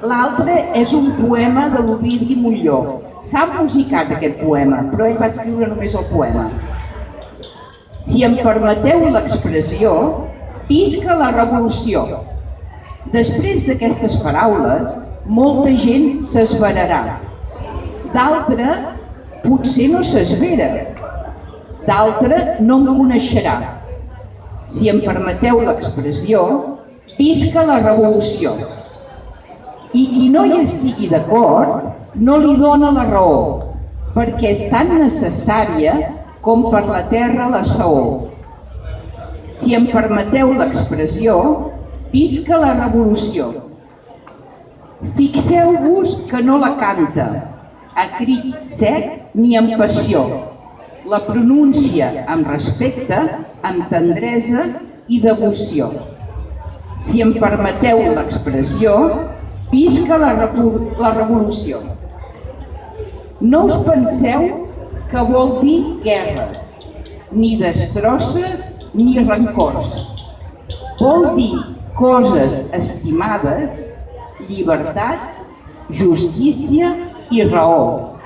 L'altre és un poema de l'Ovidi Montllor. S'ha musicat aquest poema, però ell va escriure només el poema. Si em permeteu l'expressió, visca la revolució. Després d'aquestes paraules, molta gent s'esverarà. D'altra, potser no s'esvera. D'altra, no em coneixerà. Si em permeteu l'expressió, visca la revolució. I qui no hi estigui d'acord, no li dona la raó, perquè és tan necessària com per la terra la saó. Si em permeteu l'expressió, visca la revolució. Fixeu-vos que no la canta, a crit sec ni amb passió. La pronuncia amb respecte, amb tendresa i devoció. Si em permeteu l'expressió, visca la revolució. No us penseu que vol dir guerres, ni destrosses ni rancors. Vol dir coses estimades, llibertat, justícia i raó.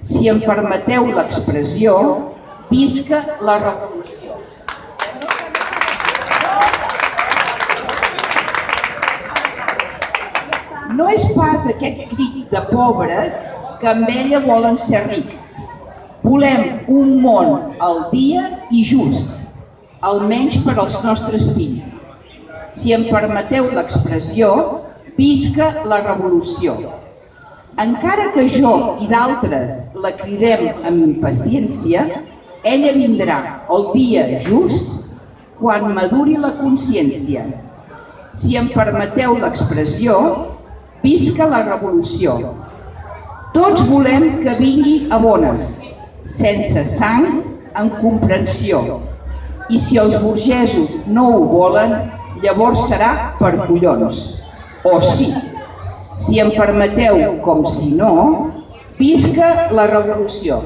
Si em permeteu l'expressió, visca la revolució. No és pas aquest crit de pobres que amb ella volen ser rics. Volem un món al dia i just, almenys per als nostres fills. Si em permeteu l'expressió, visca la revolució. Encara que jo i d'altres la cridem amb impaciència, ella vindrà el dia just quan maduri la consciència. Si em permeteu l'expressió, visca la revolució. Tots volem que vingui a bones, sense sang, en comprensió. I si els burgesos no ho volen, llavors serà per collons. O sí, si em permeteu com si no, visca la revolució.